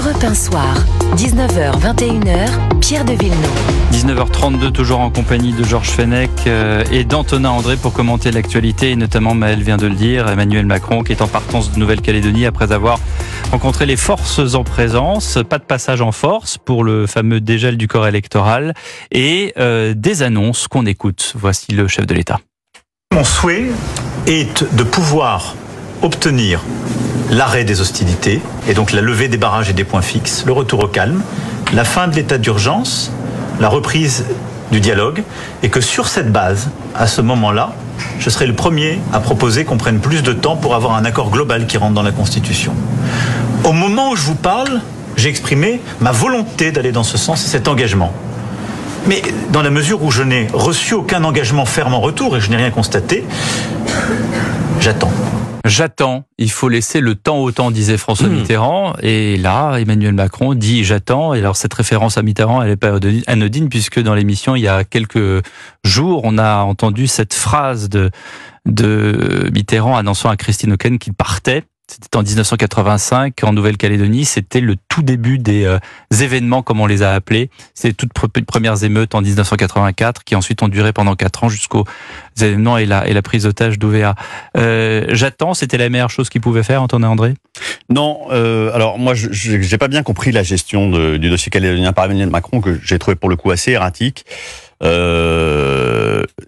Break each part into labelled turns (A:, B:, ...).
A: Europe 1 Soir, 19h, 21h, Pierre de Villeneuve.
B: 19h32, toujours en compagnie de Georges Fenech et d'Antonin André pour commenter l'actualité, et notamment, Maël vient de le dire, Emmanuel Macron qui est en partance de Nouvelle-Calédonie après avoir rencontré les forces en présence. Pas de passage en force pour le fameux dégel du corps électoral et des annonces qu'on écoute. Voici le chef de l'État.
C: Mon souhait est de pouvoir obtenir l'arrêt des hostilités et donc la levée des barrages et des points fixes, le retour au calme, la fin de l'état d'urgence, la reprise du dialogue, et que sur cette base, à ce moment-là, je serai le premier à proposer qu'on prenne plus de temps pour avoir un accord global qui rentre dans la Constitution. Au moment où je vous parle, j'ai exprimé ma volonté d'aller dans ce sens et cet engagement. Mais dans la mesure où je n'ai reçu aucun engagement ferme en retour et je n'ai rien constaté, j'attends.
B: J'attends, il faut laisser le temps au temps, disait François Mitterrand. Et là, Emmanuel Macron dit j'attends. Et alors cette référence à Mitterrand, elle n'est pas anodine, puisque dans l'émission, il y a quelques jours, on a entendu cette phrase de Mitterrand annonçant à Christine O'Kane qu'il partait. C'était en 1985, en Nouvelle-Calédonie. C'était le tout début des événements, comme on les a appelés. C'est les toutes premières émeutes en 1984, qui ensuite ont duré pendant 4 ans jusqu'aux événements et la prise d'otage d'Ouvéa. J'attends, c'était la meilleure chose qu'il pouvait faire, Antonin André ?
D: Non, alors moi, j'ai pas bien compris la gestion du dossier calédonien par Emmanuel Macron, que j'ai trouvé pour le coup assez erratique.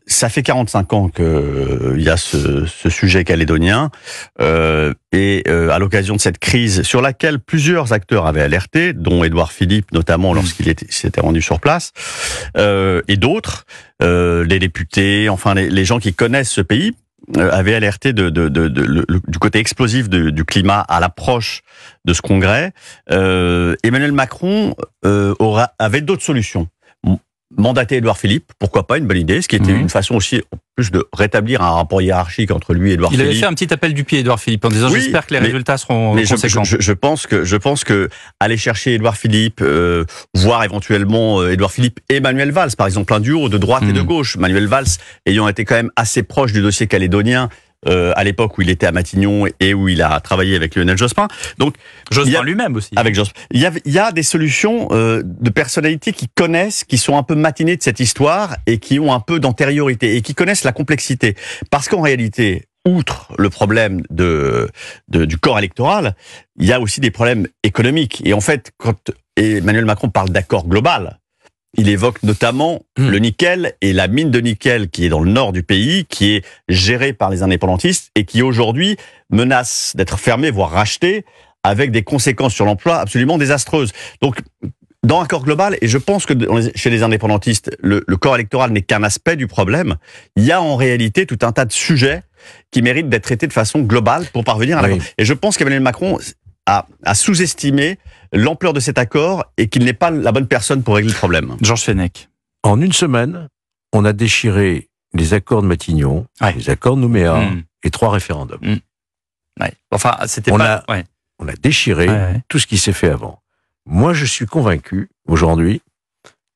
D: Ça fait 45 ans qu'il y a ce sujet calédonien, et à l'occasion de cette crise sur laquelle plusieurs acteurs avaient alerté, dont Édouard Philippe notamment lorsqu'il s'était rendu sur place, et d'autres, les députés, enfin les gens qui connaissent ce pays, avaient alerté du côté explosif du climat à l'approche de ce congrès. Emmanuel Macron avait d'autres solutions. Mandater Édouard Philippe, pourquoi pas, une bonne idée, ce qui était une façon aussi, en plus, de rétablir un rapport hiérarchique entre lui et Édouard Philippe.
B: Il avait fait un petit appel du pied, Édouard Philippe, en disant j'espère que les résultats seront conséquents.
D: Je pense que aller chercher Édouard Philippe, voire éventuellement Édouard Philippe et Manuel Valls, par exemple, un duo de droite et de gauche, Manuel Valls ayant été quand même assez proche du dossier calédonien, à l'époque où il était à Matignon et où il a travaillé avec Lionel Jospin. Donc,
B: Jospin lui-même aussi.
D: Avec Jospin. Il y a des solutions de personnalités qui connaissent, qui sont un peu matinées de cette histoire et qui ont un peu d'antériorité et qui connaissent la complexité. Parce qu'en réalité, outre le problème du corps électoral, il y a aussi des problèmes économiques. Et en fait, quand Emmanuel Macron parle d'accord global, il évoque notamment le nickel et la mine de nickel qui est dans le nord du pays, qui est gérée par les indépendantistes et qui aujourd'hui menace d'être fermée, voire rachetée, avec des conséquences sur l'emploi absolument désastreuses. Donc, dans un corps global, et je pense que chez les indépendantistes, le corps électoral n'est qu'un aspect du problème, il y a en réalité tout un tas de sujets qui méritent d'être traités de façon globale pour parvenir à l'accord. Et je pense qu'Emmanuel Macron a sous-estimé l'ampleur de cet accord et qu'il n'est pas la bonne personne pour régler le problème.
B: Georges Fenech.
E: En une semaine, on a déchiré les accords de Matignon, les accords de Nouméa et 3 référendums.
B: Enfin, c'était
E: on a déchiré tout ce qui s'est fait avant. Moi, je suis convaincu, aujourd'hui,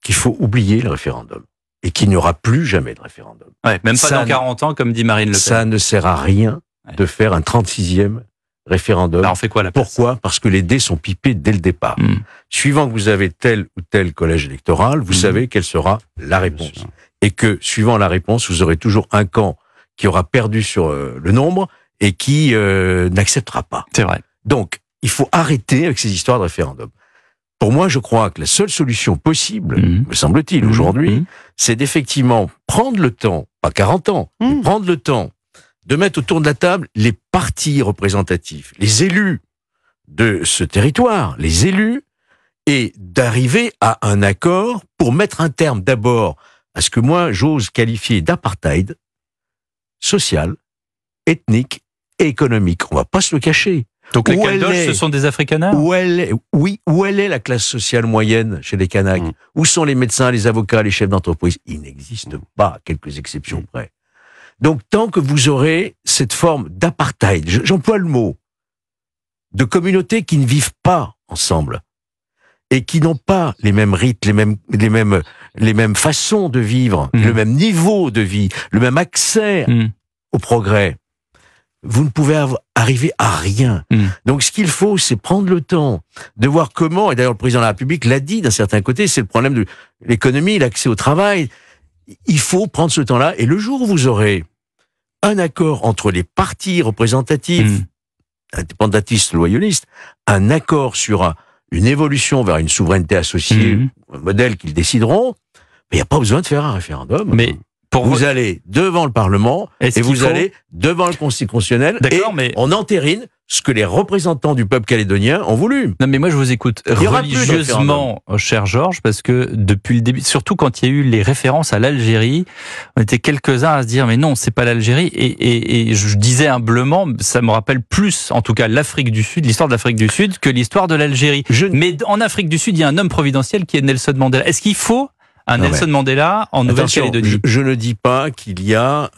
E: qu'il faut oublier le référendum et qu'il n'y aura plus jamais de référendum.
B: Même pas dans 40 ans, comme dit Marine Le Pen.
E: Ça ne sert à rien de faire un 36e référendum.
B: Alors on fait quoi la place ?
E: Pourquoi ? Parce que les dés sont pipés dès le départ. Suivant que vous avez tel ou tel collège électoral, vous savez quelle sera la réponse. Et que, suivant la réponse, vous aurez toujours un camp qui aura perdu sur le nombre et qui n'acceptera pas.
B: C'est vrai.
E: Donc, il faut arrêter avec ces histoires de référendum. Pour moi, je crois que la seule solution possible, me semble-t-il, aujourd'hui, c'est d'effectivement prendre le temps, pas 40 ans, mais prendre le temps de mettre autour de la table les partis représentatifs, les élus de ce territoire, les élus, et d'arriver à un accord pour mettre un terme d'abord à ce que moi j'ose qualifier d'apartheid social, ethnique et économique. On va pas se le cacher.
B: Donc les Caldoches, ce sont des Afrikaners ?
E: Où elle est la classe sociale moyenne chez les Kanaks ? Où sont les médecins, les avocats, les chefs d'entreprise ? Ils n'existent pas, à quelques exceptions près. Donc, tant que vous aurez cette forme d'apartheid, j'emploie le mot, de communautés qui ne vivent pas ensemble et qui n'ont pas les mêmes rites, les mêmes façons de vivre, le même niveau de vie, le même accès au progrès, vous ne pouvez arriver à rien. Donc ce qu'il faut, c'est prendre le temps de voir comment, et d'ailleurs le président de la République l'a dit d'un certain côté, c'est le problème de l'économie, l'accès au travail. Il faut prendre ce temps-là, et le jour où vous aurez un accord entre les partis représentatifs, indépendantistes, loyalistes, un accord sur une évolution vers une souveraineté associée, un modèle qu'ils décideront, mais il n'y a pas besoin de faire un référendum.
B: Mais
E: vous allez devant le Parlement et vous allez devant le Conseil constitutionnel et on entérine ce que les représentants du peuple calédonien ont voulu.
B: Non, mais moi je vous écoute religieusement, cher Georges, parce que depuis le début, surtout quand il y a eu les références à l'Algérie, on était quelques-uns à se dire mais non, c'est pas l'Algérie. Et je disais humblement, ça me rappelle plus, en tout cas, l'Afrique du Sud, l'histoire de l'Afrique du Sud, que l'histoire de l'Algérie. Mais en Afrique du Sud, il y a un homme providentiel qui est Nelson Mandela. Est-ce qu'il faut un Nelson Mandela en Nouvelle-Calédonie?
E: Je ne dis pas qu'il y a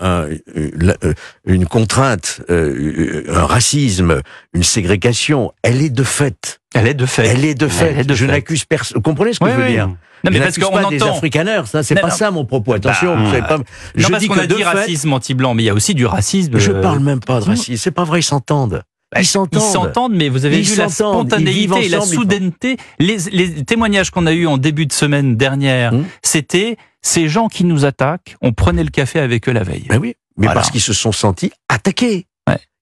E: une contrainte, un racisme, une ségrégation. Elle est de fait.
B: Elle est de fait.
E: Elle est de fait. Je n'accuse personne. Vous comprenez ce que je veux dire?
B: Non, mais parce
E: qu'on entend des Afrikaners, ça, c'est pas ça mon propos. Attention, vous savez pas.
B: Je dis qu'on a dit racisme anti-blanc, mais il y a aussi du racisme.
E: Je parle même pas de racisme. C'est pas vrai, ils s'entendent. Ils
B: s'entendent, mais vous avez vu la spontanéité et la soudaineté. Les témoignages qu'on a eus en début de semaine dernière, c'était ces gens qui nous attaquent, on prenait le café avec eux la veille.
E: Ben oui, mais parce qu'ils se sont sentis attaqués.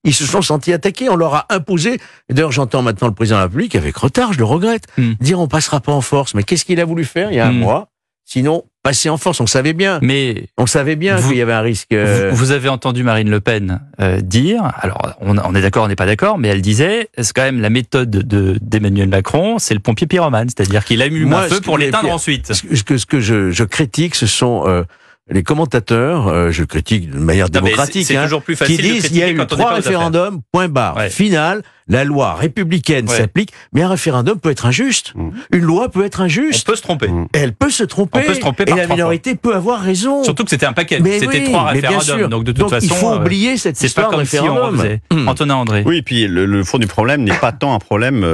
E: Ils se sont sentis attaqués, on leur a imposé. Et d'ailleurs, j'entends maintenant le président de la République, avec retard, je le regrette, dire on passera pas en force. Mais qu'est-ce qu'il a voulu faire il y a un mois? Sinon, passer en force, on savait bien.
B: Mais
E: on savait bien qu'il y avait un risque.
B: Vous avez entendu Marine Le Pen dire, alors on est d'accord, on n'est pas d'accord, mais elle disait, c'est quand même la méthode d'Emmanuel Macron, c'est le pompier pyromane, c'est-à-dire qu'il allume un feu pour l'éteindre ensuite.
E: Ce que je critique, ce sont les commentateurs, je critique de manière démocratique,
B: toujours plus facile
E: qui disent il y a eu 3 référendums, point barre, final, la loi républicaine s'applique, mais un référendum peut être injuste. Une loi peut être injuste.
B: On peut se tromper.
E: Elle peut se tromper.
B: On peut se tromper
E: et la minorité peut avoir raison.
B: Surtout que c'était un paquet. C'était 3 référendums. Donc de toute façon,
E: il faut oublier cette histoire de référendum.
B: Antonin André.
D: Oui, puis le fond du problème n'est pas tant un problème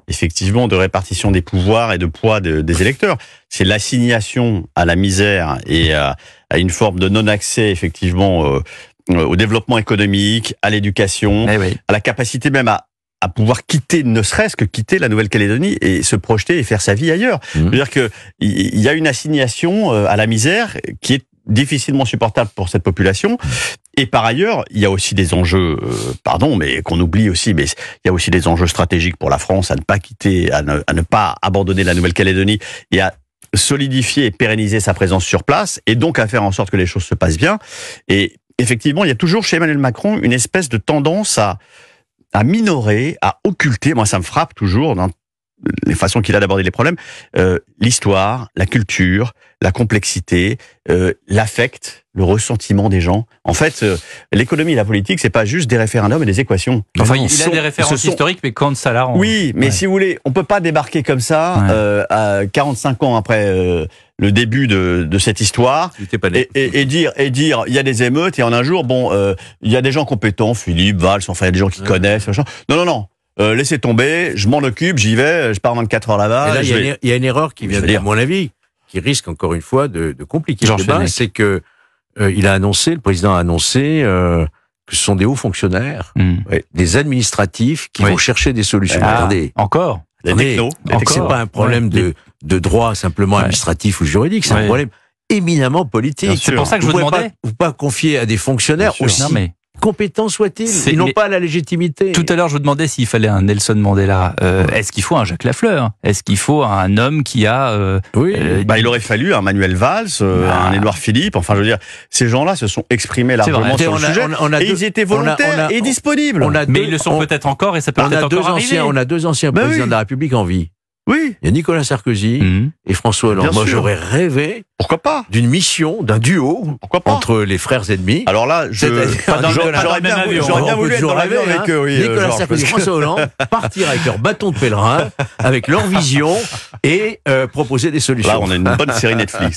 D: effectivement de répartition des pouvoirs et de poids des électeurs. C'est l'assignation à la misère et à une forme de non-accès effectivement au développement économique, à l'éducation, à la capacité même à pouvoir quitter, ne serait-ce que quitter la Nouvelle-Calédonie et se projeter et faire sa vie ailleurs. C'est-à-dire que il y a une assignation à la misère qui est difficilement supportable pour cette population. Et par ailleurs, il y a aussi des enjeux, mais qu'on oublie aussi, mais il y a aussi des enjeux stratégiques pour la France à ne pas quitter, à ne pas abandonner la Nouvelle-Calédonie et à solidifier et pérenniser sa présence sur place et donc à faire en sorte que les choses se passent bien. Et effectivement, il y a toujours chez Emmanuel Macron une espèce de tendance à minorer, à occulter, moi ça me frappe toujours dans les façons qu'il a d'aborder les problèmes, l'histoire, la culture, la complexité, l'affect, le ressentiment des gens. En fait, l'économie et la politique, c'est pas juste des référendums et des équations.
B: Enfin, il a des références historiques, mais quand ça l'arrange.
D: Oui, mais si vous voulez, on peut pas débarquer comme ça, à 45 ans après le début de cette histoire, et dire, il y a des émeutes, et en un jour, il y a des gens compétents, Philippe, Valls, enfin, il y a des gens qui connaissent, machin. Non. Laissez tomber, je m'en occupe, j'y vais, je pars 24 heures là-bas.
E: Et là, il y a une erreur qui vient à mon avis, qui risque encore une fois de compliquer le débat, c'est que le président a annoncé que ce sont des hauts fonctionnaires, des administratifs qui vont chercher des solutions. Regardez,
B: encore
E: des technos. C'est pas un problème de droit simplement administratif ou juridique, c'est un problème éminemment politique.
B: C'est pour ça que je vous demandais.
E: Vous ne pouvez pas confier à des fonctionnaires aussi compétents soient-ils, ils n'ont pas la légitimité.
B: Tout à l'heure, je vous demandais s'il fallait un Nelson Mandela. Est-ce qu'il faut un Jacques Lafleur? Est-ce qu'il faut un homme qui a...
D: il aurait fallu un Manuel Valls, un Édouard Philippe. Enfin, je veux dire, ces gens-là se sont exprimés largement sur le sujet. Et ils étaient volontaires et disponibles.
B: Mais ils le sont peut-être encore et ça peut peut-être encore arriver.
E: On a 2 anciens présidents de la République en vie.
D: Oui.
E: Il y a Nicolas Sarkozy et François Hollande. Moi, j'aurais rêvé.
D: Pourquoi pas?
E: D'une mission, d'un duo. Pourquoi pas? Entre les frères ennemis.
D: Alors là, j'aurais bien voulu être dans l'avion avec eux,
E: Nicolas Sarkozy et François Hollande partir avec leur bâton de pèlerin, avec leur vision et proposer des solutions.
D: Là, on a une bonne série Netflix.